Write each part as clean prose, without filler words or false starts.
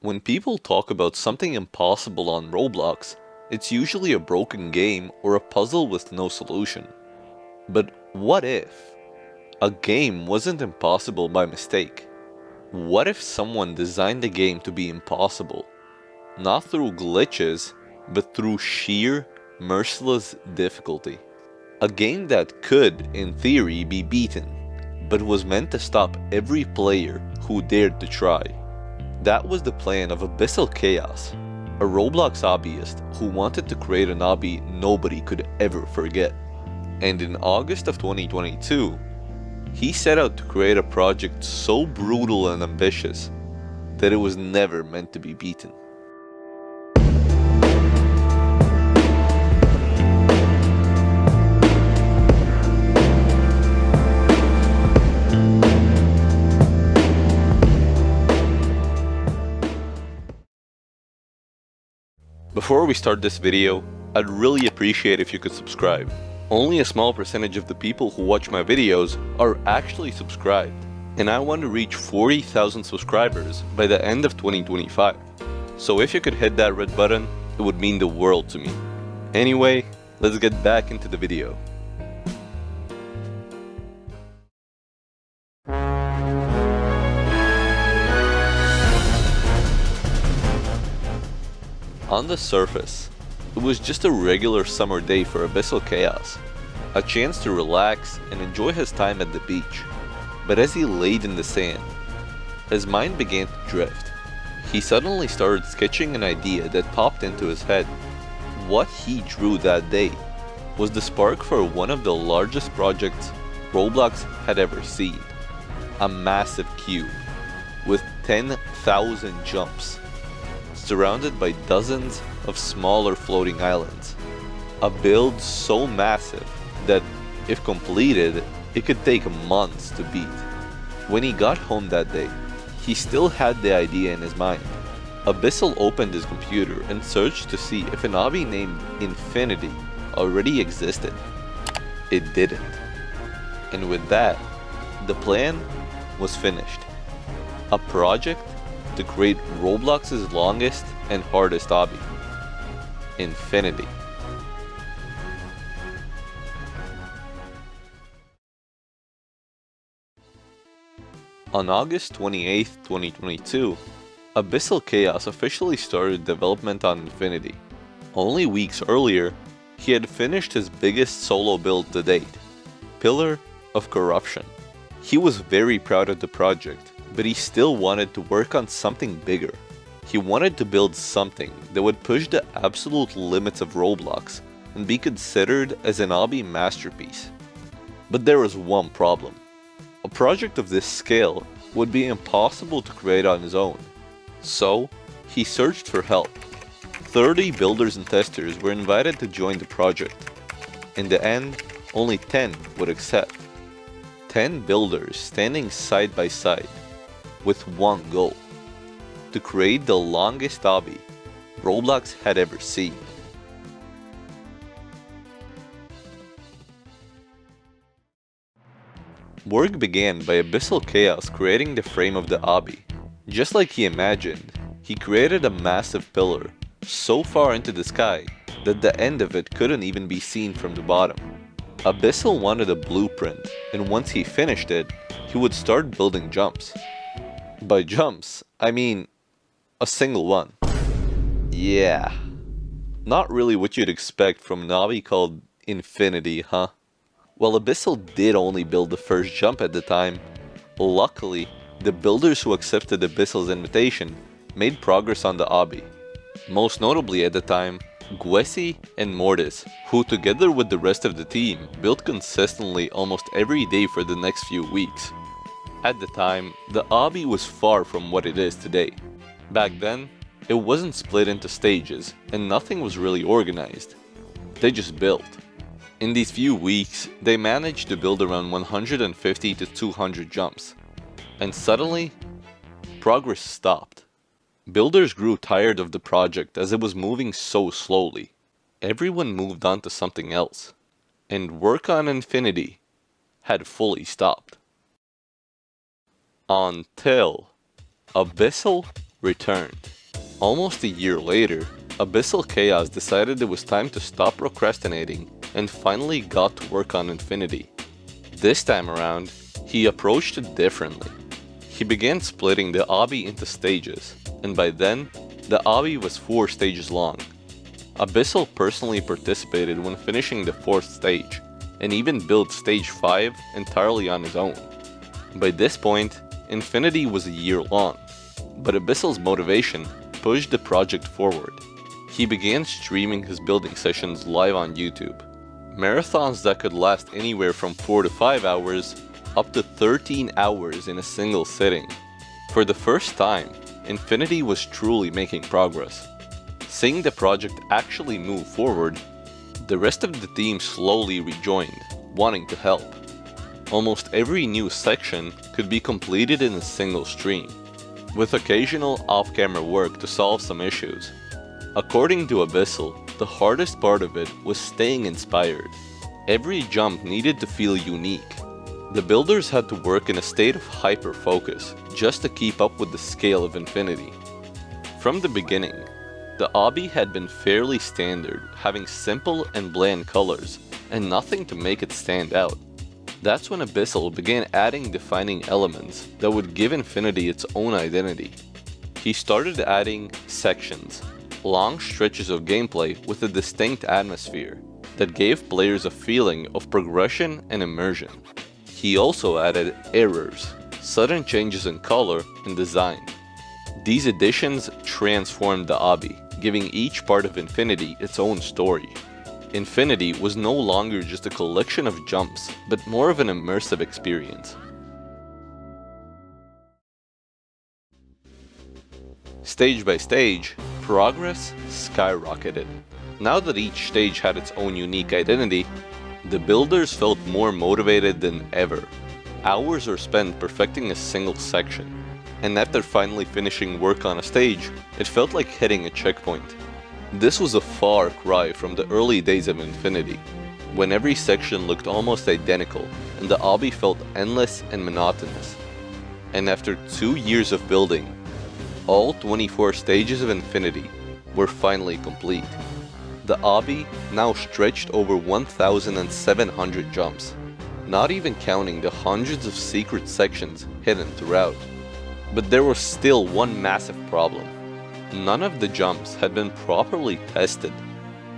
When people talk about something impossible on Roblox, it's usually a broken game or a puzzle with no solution. But what if a game wasn't impossible by mistake? What if someone designed the game to be impossible, not through glitches, but through sheer, merciless difficulty? A game that could, in theory, be beaten, but was meant to stop every player who dared to try. That was the plan of AbyssalChaos, a Roblox obbyist who wanted to create an obby nobody could ever forget. And in August of 2022, he set out to create a project so brutal and ambitious that it was never meant to be beaten. Before we start this video, I'd really appreciate if you could subscribe. Only a small percentage of the people who watch my videos are actually subscribed, and I want to reach 40,000 subscribers by the end of 2025. So if you could hit that red button, it would mean the world to me. Anyway, let's get back into the video. On the surface, it was just a regular summer day for AbyssalChaos, a chance to relax and enjoy his time at the beach. But as he laid in the sand, his mind began to drift. He suddenly started sketching an idea that popped into his head. What he drew that day was the spark for one of the largest projects Roblox had ever seen. A massive cube with 10,000 jumps, surrounded by dozens of smaller floating islands. A build so massive that, if completed, it could take months to beat. When he got home that day, he still had the idea in his mind. Abyssal opened his computer and searched to see if an obby named Infinity already existed. It didn't. And with that, the plan was finished. A project to create Roblox's longest and hardest obby, Infinity. On August 28, 2022, AbyssalChaos officially started development on Infinity. Only weeks earlier, he had finished his biggest solo build to date, Pillar of Corruption. He was very proud of the project, but he still wanted to work on something bigger. He wanted to build something that would push the absolute limits of Roblox and be considered as an obby masterpiece. But there was one problem. A project of this scale would be impossible to create on his own. So, he searched for help. 30 builders and testers were invited to join the project. In the end, only 10 would accept. 10 builders standing side by side, with one goal: to create the longest obby Roblox had ever seen. Work began by AbyssalChaos creating the frame of the obby. Just like he imagined, he created a massive pillar so far into the sky that the end of it couldn't even be seen from the bottom. Abyssal wanted a blueprint, and once he finished it, he would start building jumps. By jumps, I mean a single one. Yeah, not really what you'd expect from an obby called Infinity, huh? While Abyssal did only build the first jump at the time, luckily, the builders who accepted Abyssal's invitation made progress on the obby. Most notably at the time, Gwesi and Mortis, who together with the rest of the team built consistently almost every day for the next few weeks. At the time, the obby was far from what it is today. Back then, it wasn't split into stages and nothing was really organized. They just built. In these few weeks, they managed to build around 150 to 200 jumps. And suddenly, progress stopped. Builders grew tired of the project as it was moving so slowly. Everyone moved on to something else, and work on Infinity had fully stopped. Until Abyssal returned. Almost a year later, AbyssalChaos decided it was time to stop procrastinating and finally got to work on Infinity. This time around, he approached it differently. He began splitting the Obby into stages, and by then, the Obby was 4 stages long. Abyssal personally participated when finishing the 4th stage, and even built stage 5 entirely on his own. By this point, Infinity was a year long, but Abyssal's motivation pushed the project forward. He began streaming his building sessions live on YouTube. Marathons that could last anywhere from 4 to 5 hours up to 13 hours in a single sitting. For the first time, Infinity was truly making progress. Seeing the project actually move forward, the rest of the team slowly rejoined, wanting to help. Almost every new section could be completed in a single stream, with occasional off-camera work to solve some issues. According to Abyssal, the hardest part of it was staying inspired. Every jump needed to feel unique. The builders had to work in a state of hyper-focus just to keep up with the scale of Infinity. From the beginning, the Obby had been fairly standard, having simple and bland colors, and nothing to make it stand out. That's when Abyssal began adding defining elements that would give Infinity its own identity. He started adding sections, long stretches of gameplay with a distinct atmosphere that gave players a feeling of progression and immersion. He also added errors, sudden changes in color and design. These additions transformed the Obby, giving each part of Infinity its own story. Infinity was no longer just a collection of jumps, but more of an immersive experience. Stage by stage, progress skyrocketed. Now that each stage had its own unique identity, the builders felt more motivated than ever. Hours were spent perfecting a single section, and after finally finishing work on a stage, it felt like hitting a checkpoint. This was a far cry from the early days of Infinity, when every section looked almost identical and the Obby felt endless and monotonous. And after 2 years of building, all 24 stages of Infinity were finally complete. The Obby now stretched over 1,700 jumps, not even counting the hundreds of secret sections hidden throughout. But there was still one massive problem. None of the jumps had been properly tested.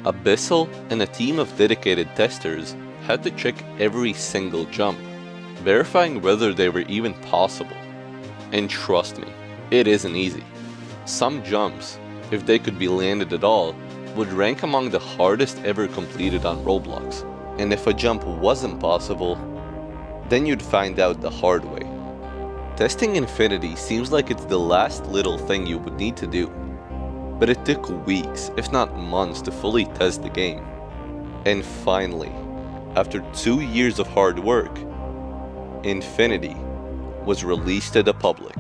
Abyssal and a team of dedicated testers had to check every single jump, verifying whether they were even possible. And trust me, it isn't easy. Some jumps, if they could be landed at all, would rank among the hardest ever completed on Roblox. And if a jump wasn't possible, then you'd find out the hard way. Testing Infinity seems like it's the last little thing you would need to do, but it took weeks, if not months, to fully test the game. And finally, after 2 years of hard work, Infinity was released to the public.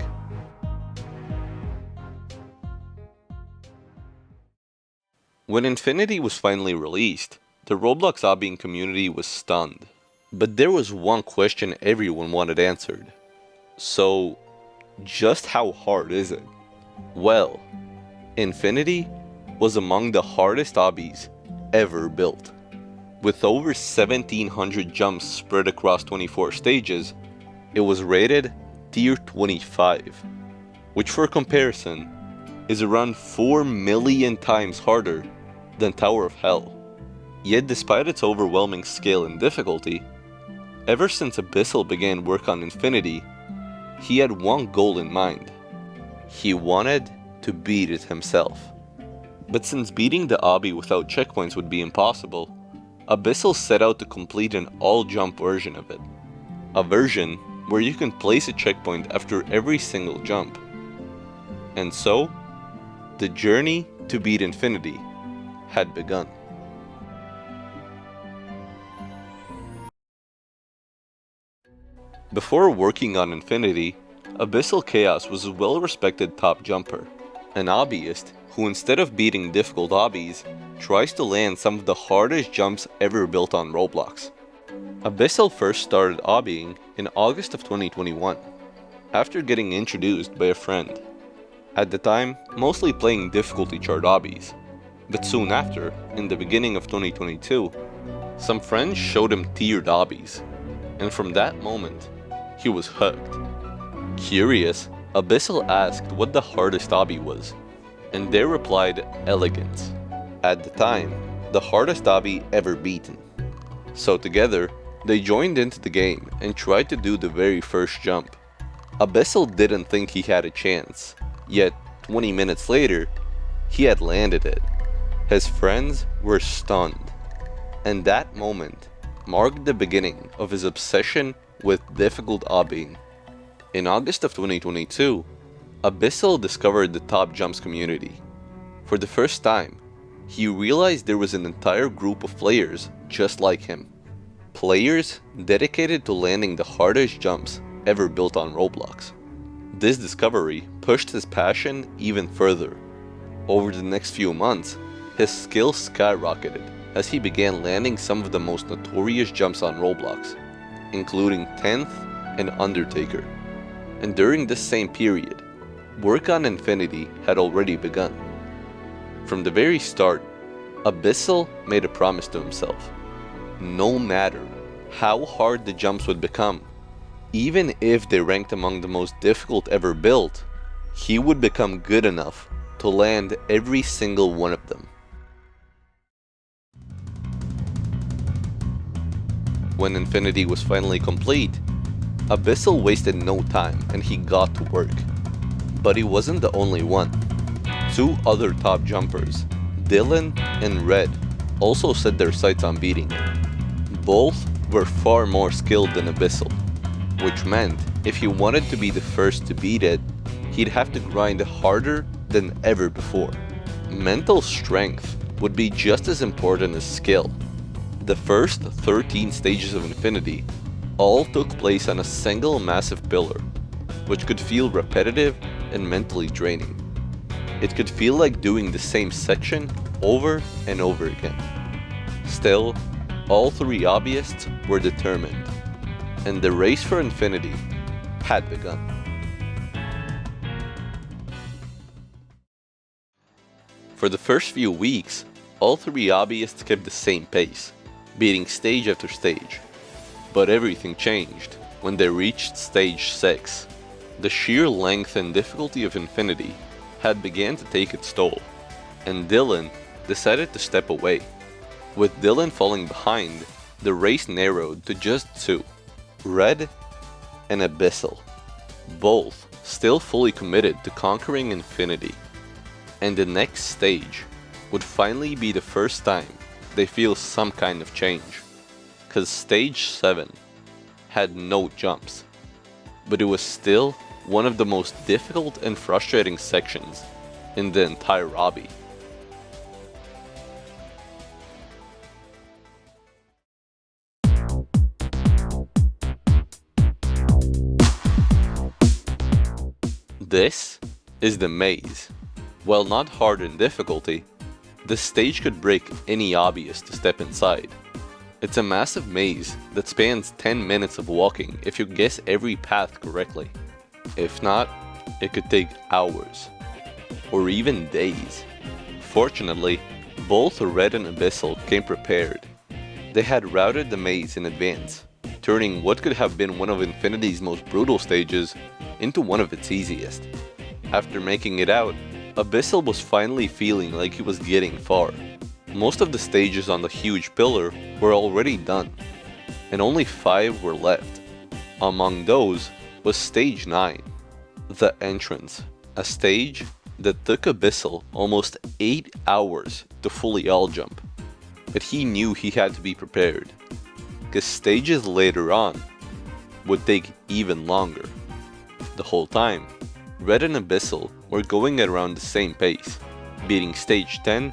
When Infinity was finally released, the Roblox obbying community was stunned. But there was one question everyone wanted answered. So, just how hard is it? Well, Infinity was among the hardest obbies ever built. With over 1,700 jumps spread across 24 stages, it was rated Tier 25, which for comparison is around 4 million times harder than Tower of Hell. Yet despite its overwhelming scale and difficulty, ever since Abyssal began work on Infinity, he had one goal in mind. He wanted to beat it himself. But since beating the obby without checkpoints would be impossible, Abyssal set out to complete an all-jump version of it. A version where you can place a checkpoint after every single jump. And so, the journey to beat Infinity had begun. Before working on Infinity, AbyssalChaos was a well-respected top jumper, an obbyist who instead of beating difficult obbies, tries to land some of the hardest jumps ever built on Roblox. Abyssal first started obbying in August of 2021, after getting introduced by a friend. At the time, mostly playing difficulty chart obbies. But soon after, in the beginning of 2022, some friends showed him tiered obbies, and from that moment, he was hooked. Curious, Abyssal asked what the hardest obby was, and they replied elegance. At the time, the hardest obby ever beaten. So together, they joined into the game and tried to do the very first jump. Abyssal didn't think he had a chance, yet 20 minutes later, he had landed it. His friends were stunned, and that moment marked the beginning of his obsession with difficult obbying. In August of 2022, Abyssal discovered the top jumps community. For the first time, he realized there was an entire group of players just like him. Players dedicated to landing the hardest jumps ever built on Roblox. This discovery pushed his passion even further. Over the next few months, his skills skyrocketed as he began landing some of the most notorious jumps on Roblox, including 10th and Undertaker. And during this same period, work on Infinity had already begun. From the very start, Abyssal made a promise to himself. No matter how hard the jumps would become, even if they ranked among the most difficult ever built, he would become good enough to land every single one of them. When Infinity was finally complete, Abyssal wasted no time and he got to work. But he wasn't the only one. Two other top jumpers, Dylan and Red, also set their sights on beating it. Both were far more skilled than Abyssal, which meant if he wanted to be the first to beat it, he'd have to grind harder than ever before. Mental strength would be just as important as skill. The first 13 stages of Infinity all took place on a single massive pillar, which could feel repetitive and mentally draining. It could feel like doing the same section over and over again. Still, all three hobbyists were determined, and the race for Infinity had begun. For the first few weeks, all three hobbyists kept the same pace, beating stage after stage. But everything changed when they reached stage 6. The sheer length and difficulty of Infinity had began to take its toll, and Dylan decided to step away. With Dylan falling behind, the race narrowed to just two, Red and Abyssal, both still fully committed to conquering Infinity. And the next stage would finally be the first time they feel some kind of change, cause stage 7 had no jumps, but it was still one of the most difficult and frustrating sections in the entire obby. This is the maze. While not hard in difficulty, this stage could break any obbyist to step inside. It's a massive maze that spans 10 minutes of walking if you guess every path correctly. If not, it could take hours, or even days. Fortunately, both Red and Abyssal came prepared. They had routed the maze in advance, turning what could have been one of Infinity's most brutal stages into one of its easiest. After making it out, Abyssal was finally feeling like he was getting far. Most of the stages on the huge pillar were already done, and only 5 were left. Among those was stage 9, the entrance, a stage that took Abyssal almost 8 hours to fully all jump. But he knew he had to be prepared, because stages later on would take even longer. The whole time, Red and Abyssal were going at around the same pace, beating stage 10,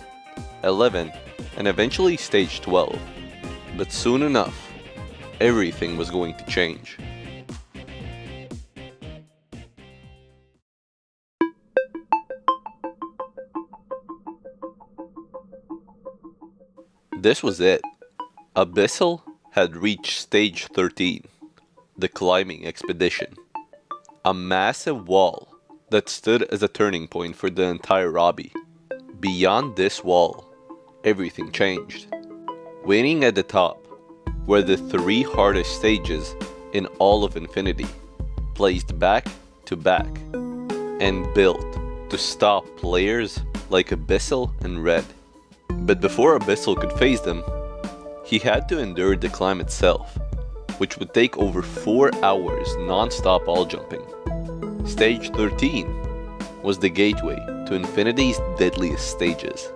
11, and eventually stage 12. But soon enough, everything was going to change. This was it. Abyssal had reached stage 13, the climbing expedition. A massive wall that stood as a turning point for the entire Obby. Beyond this wall, everything changed. Waiting at the top were the 3 hardest stages in all of Infinity, placed back to back, and built to stop players like Abyssal and Red. But before Abyssal could face them, he had to endure the climb itself, which would take over 4 hours non-stop all jumping. Stage 13 was the gateway to Infinity's deadliest stages.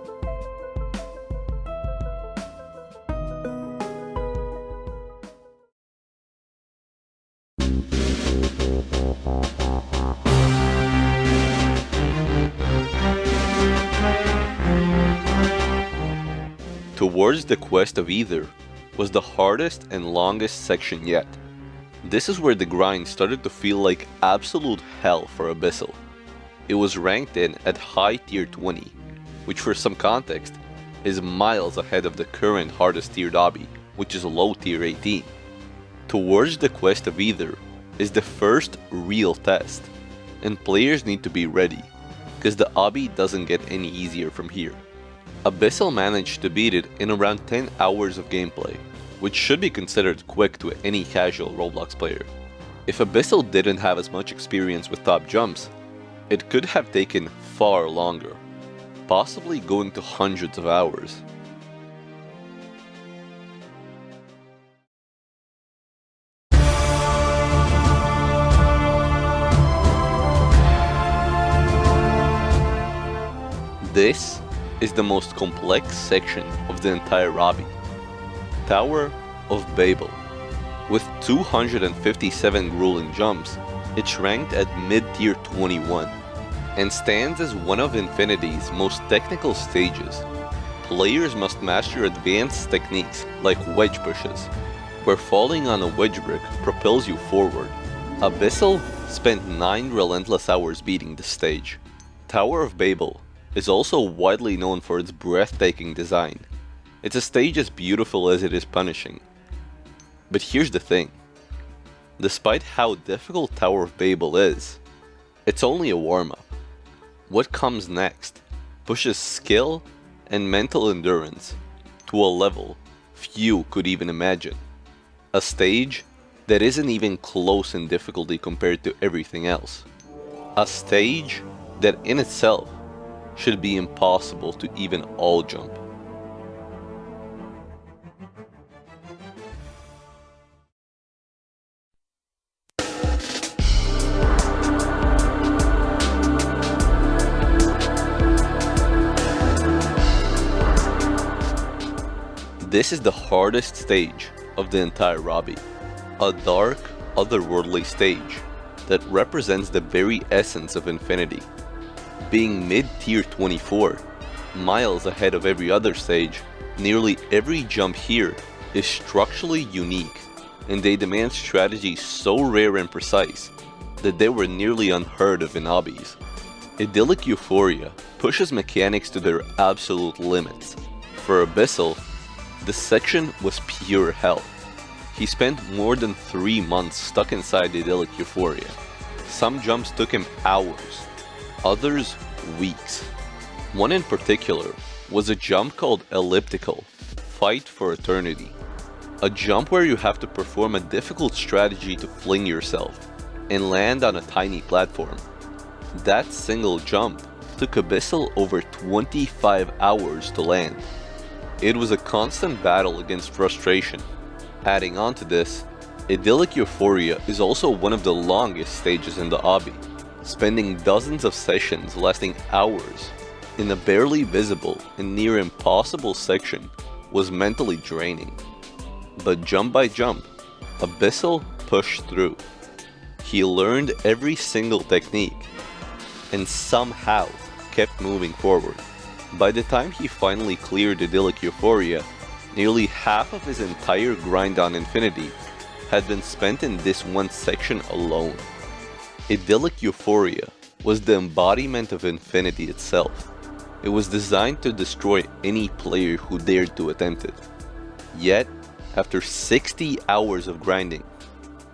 Towards the quest of Ether was the hardest and longest section yet. This is where the grind started to feel like absolute hell for Abyssal. It was ranked in at high tier 20, which for some context is miles ahead of the current hardest tiered Obby, which is low tier 18. Towards the quest of Ether is the first real test, and players need to be ready, because the Obby doesn't get any easier from here. Abyssal managed to beat it in around 10 hours of gameplay, which should be considered quick to any casual Roblox player. If Abyssal didn't have as much experience with top jumps, it could have taken far longer, possibly going to hundreds of hours. This is the most complex section of the entire Obby. Tower of Babel. With 257 grueling jumps, it's ranked at mid-tier 21, and stands as one of Infinity's most technical stages. Players must master advanced techniques like wedge pushes, where falling on a wedge brick propels you forward. Abyssal spent 9 relentless hours beating this stage. Tower of Babel is also widely known for its breathtaking design. It's a stage as beautiful as it is punishing. But here's the thing. Despite how difficult Tower of Babel is, it's only a warm-up. What comes next pushes skill and mental endurance to a level few could even imagine. A stage that isn't even close in difficulty compared to everything else. A stage that in itself should be impossible to even all jump. This is the hardest stage of the entire Obby, a dark, otherworldly stage that represents the very essence of Infinity. Being mid-tier 24, miles ahead of every other stage, nearly every jump here is structurally unique, and they demand strategies so rare and precise that they were nearly unheard of in Obbies. Idyllic Euphoria pushes mechanics to their absolute limits. For Abyssal, the section was pure hell. He spent more than 3 months stuck inside Idyllic Euphoria. Some jumps took him hours, others weeks. One in particular was a jump called Elliptical, Fight for Eternity. A jump where you have to perform a difficult strategy to fling yourself and land on a tiny platform. That single jump took Abyssal over 25 hours to land. It was a constant battle against frustration. Adding on to this, Idyllic Euphoria is also one of the longest stages in the Obby, spending dozens of sessions lasting hours in a barely visible and near impossible section was mentally draining. But jump by jump, Abyssal pushed through. He learned every single technique and somehow kept moving forward. By the time he finally cleared Idyllic Euphoria, nearly half of his entire grind on Infinity had been spent in this one section alone. Idyllic Euphoria was the embodiment of Infinity itself. It was designed to destroy any player who dared to attempt it. Yet, after 60 hours of grinding,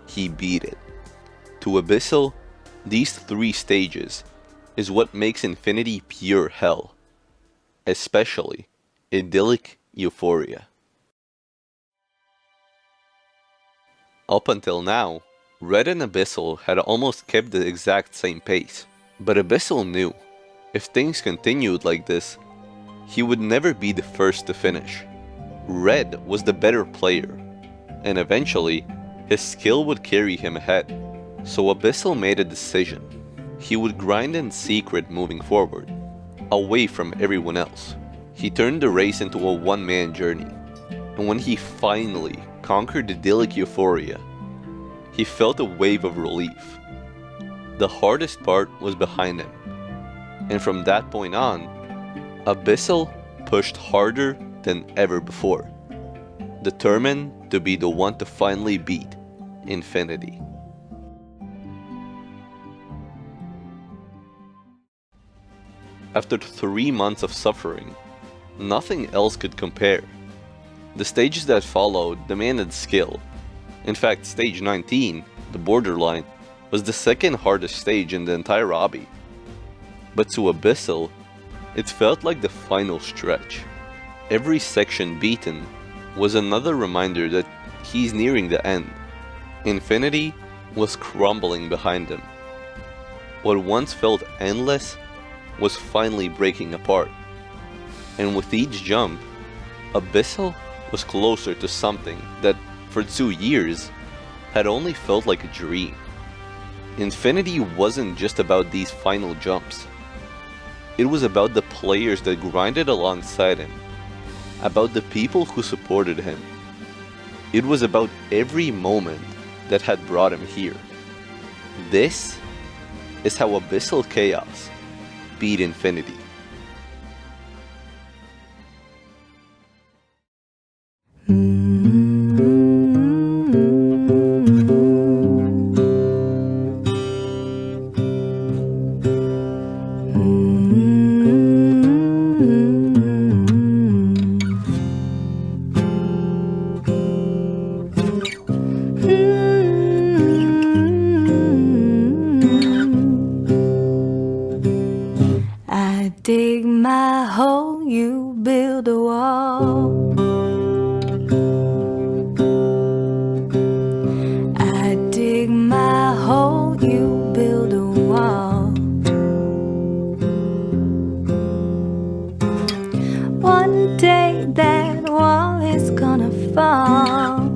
he beat it. To Abyssal, These 3 stages is what makes Infinity pure hell, especially Idyllic Euphoria. Up until now, Red and Abyssal had almost kept the exact same pace, but Abyssal knew if things continued like this, he would never be the first to finish. Red was the better player, and eventually, his skill would carry him ahead, so Abyssal made a decision. He would grind in secret moving forward, away from everyone else. He turned the race into a one-man journey, and when he finally conquered Idyllic Euphoria, he felt a wave of relief. The hardest part was behind him, and from that point on, Abyssal pushed harder than ever before, determined to be the one to finally beat Infinity. After 3 months of suffering, nothing else could compare. The stages that followed demanded skill. In fact, stage 19, the borderline, was the second hardest stage in the entire obby. But to Abyssal, it felt like the final stretch. Every section beaten was another reminder that he's nearing the end. Infinity was crumbling behind him. What once felt endless was finally breaking apart. And with each jump, Abyssal was closer to something that, for 2 years, had only felt like a dream. Infinity wasn't just about these final jumps. It was about the players that grinded alongside him, about the people who supported him. It was about every moment that had brought him here. This is how AbyssalChaos beat Infinity. I dig my hole, you build a wall. I dig my hole, you build a wall. One day that wall is gonna fall.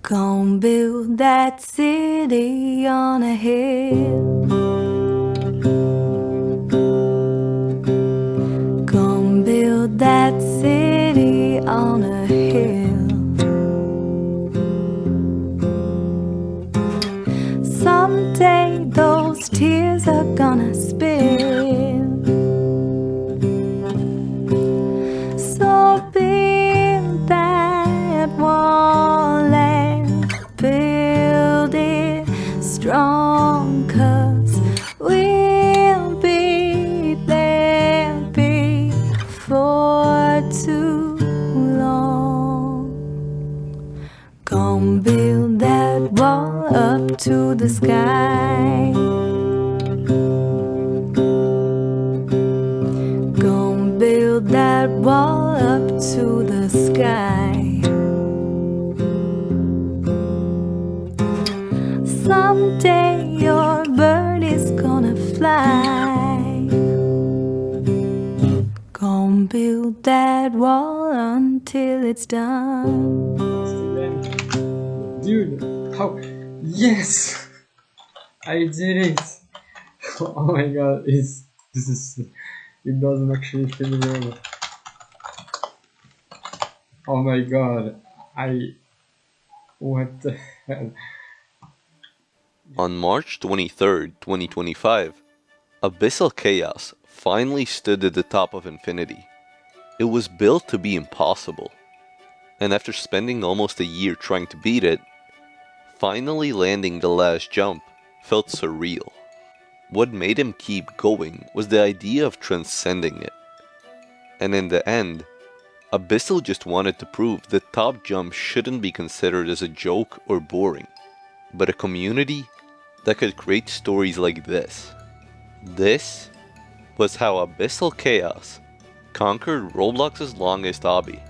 Gonna build that city on a hill. Gonna build that city on a hill. Someday those tears are gonna spill. So build that wall and build it strong, 'cause we'll be there before too long. Gonna build that wall up to the sky. Gonna build that wall up to the sky. Someday your bird is gonna fly. Gonna build that wall until it's done. Dude, how? Yes! I did it! Oh my god, it doesn't actually feel real. Oh my god, what the hell? On March 23rd, 2025, AbyssalChaos finally stood at the top of Infinity. It was built to be impossible, and after spending almost a year trying to beat it, finally landing the last jump felt surreal. What made him keep going was the idea of transcending it. And in the end, Abyssal just wanted to prove that top jump shouldn't be considered as a joke or boring, but a community that could create stories like this. This was how Abyssal Chaos conquered Roblox's longest obby.